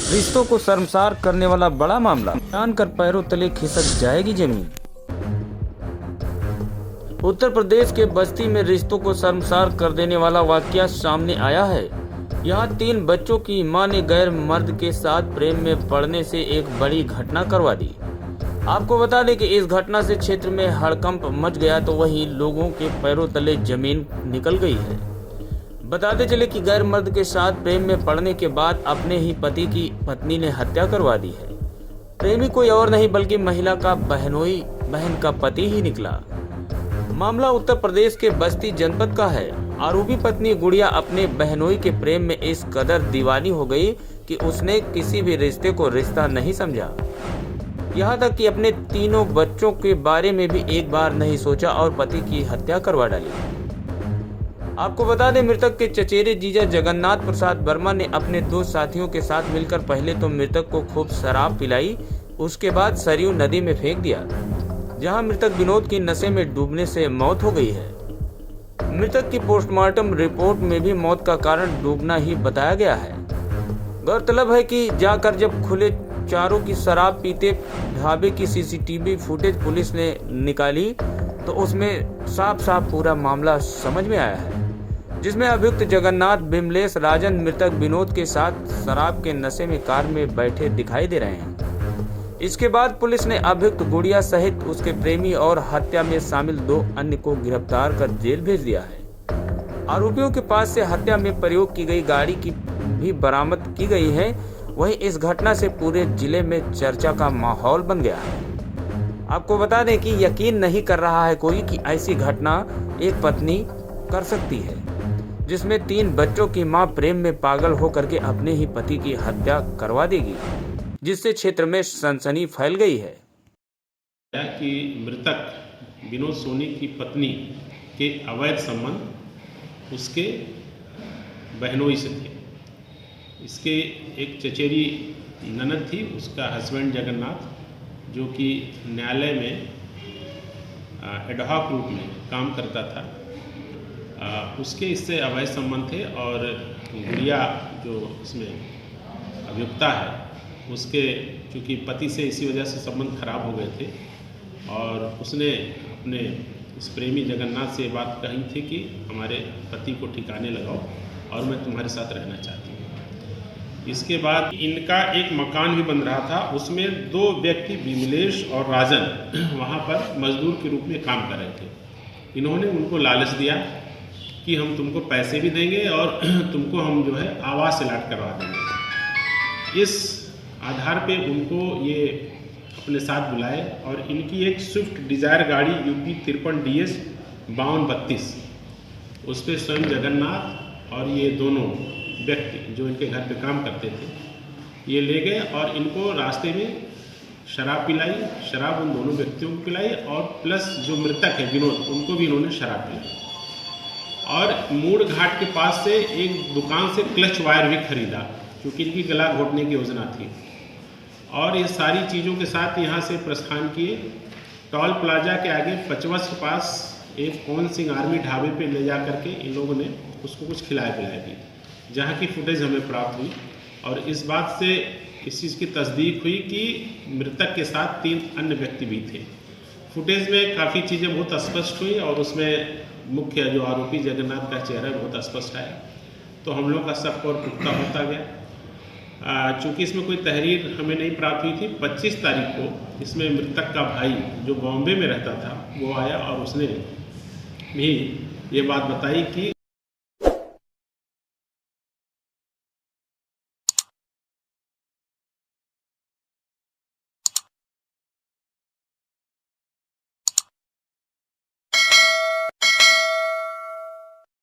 रिश्तों को शर्मसार करने वाला बड़ा मामला, जानकर पैरों तले खिसक जाएगी जमीन। उत्तर प्रदेश के बस्ती में रिश्तों को शर्मसार कर देने वाला वाकया सामने आया है। यहाँ 3 बच्चों की मां ने गैर मर्द के साथ प्रेम में पड़ने से एक बड़ी घटना करवा दी। आपको बता दें कि इस घटना से क्षेत्र में हड़कंप मच गया, तो वहीं लोगों के पैरों तले जमीन निकल गई है। बताते चले कि गैर मर्द के साथ प्रेम में पड़ने के बाद अपने ही पति की पत्नी ने हत्या करवा दी है। प्रेमी कोई और नहीं बल्कि महिला का बहनोई बहन का पति ही निकला। मामला उत्तर प्रदेश के बस्ती जनपद का है। आरोपी पत्नी गुड़िया अपने बहनोई के प्रेम में इस कदर दीवानी हो गई कि उसने किसी भी रिश्ते को रिश्ता नहीं समझा। यहाँ तक कि अपने 3 बच्चों के बारे में भी एक बार नहीं सोचा और पति की हत्या करवा डाली। आपको बता दें, मृतक के चचेरे जीजा जगन्नाथ प्रसाद वर्मा ने अपने 2 साथियों के साथ मिलकर पहले तो मृतक को खूब शराब पिलाई, उसके बाद सरयू नदी में फेंक दिया, जहां मृतक विनोद की नशे में डूबने से मौत हो गई है। मृतक की पोस्टमार्टम रिपोर्ट में भी मौत का कारण डूबना ही बताया गया है। गौरतलब है कि जाकर जब खुले चारों की शराब पीते ढाबे की सीसीटीवी फुटेज पुलिस ने निकाली, तो उसमें साफ साफ पूरा मामला समझ में आया है, जिसमें अभियुक्त जगन्नाथ बिमलेश राजन मृतक विनोद के साथ शराब के नशे में कार में बैठे दिखाई दे रहे हैं। इसके बाद पुलिस ने अभियुक्त गुड़िया सहित उसके प्रेमी और हत्या में शामिल 2 अन्य को गिरफ्तार कर जेल भेज दिया है। आरोपियों के पास से हत्या में प्रयोग की गई गाड़ी की भी बरामद की गई है। वहीं इस घटना से पूरे जिले में चर्चा का माहौल बन गया है। आपको बता दें कि यकीन नहीं कर रहा है कोई कि ऐसी घटना एक पत्नी कर सकती है, जिसमें 3 बच्चों की मां प्रेम में पागल होकर के अपने ही पति की हत्या करवा देगी, जिससे क्षेत्र में सनसनी फैल गई है। कि मृतक विनोद सोनी की पत्नी के अवैध संबंध उसके बहनोई से थे। इसके एक चचेरी ननद थी, उसका हस्बैंड जगन्नाथ, जो कि न्यायालय में एडहॉक रूप में काम करता था, उसके इससे अवैध संबंध थे। और गुड़िया जो इसमें अभियुक्ता है, उसके चूँकि पति से इसी वजह से संबंध खराब हो गए थे, और उसने अपने इस प्रेमी जगन्नाथ से बात कही थी कि हमारे पति को ठिकाने लगाओ और मैं तुम्हारे साथ रहना चाहती हूँ। इसके बाद इनका एक मकान भी बन रहा था, उसमें 2 व्यक्ति बिमलेश और राजन वहाँ पर मजदूर के रूप में काम कर रहे थे। इन्होंने उनको लालच दिया कि हम तुमको पैसे भी देंगे और तुमको हम जो है आवास अलाट करवा देंगे। इस आधार पे उनको ये अपने साथ बुलाए और इनकी एक स्विफ्ट डिज़ायर गाड़ी यूपी 53 DS 5232, उस पर स्वयं जगन्नाथ और ये दोनों व्यक्ति जो इनके घर पे काम करते थे, ये ले गए और इनको रास्ते में शराब पिलाई। शराब उन दोनों व्यक्तियों को पिलाई और प्लस जो मृतक है विनोद, उनको भी इन्होंने शराब पिलाई। और मूड़ घाट के पास से एक दुकान से क्लच वायर भी खरीदा, क्योंकि इनकी गला घोटने की योजना थी। और ये सारी चीज़ों के साथ यहाँ से प्रस्थान किए। टॉल प्लाजा के आगे पचवस के पास एक पवन सिंह आर्मी ढाबे पे ले जा करके इन लोगों ने उसको कुछ खिलाया पिलाया दी, जहाँ की फुटेज हमें प्राप्त हुई। और इस बात से इस चीज़ की तस्दीक हुई कि मृतक के साथ 3 अन्य व्यक्ति भी थे। फुटेज में काफ़ी चीज़ें बहुत स्पष्ट हुई और उसमें मुख्य जो आरोपी जगन्नाथ का चेहरा बहुत स्पष्ट आया, तो हम लोग का शक और पुख्ता होता गया। चूँकि इसमें कोई तहरीर हमें नहीं प्राप्त हुई थी, 25 तारीख को इसमें मृतक का भाई जो बॉम्बे में रहता था वो आया और उसने भी ये बात बताई कि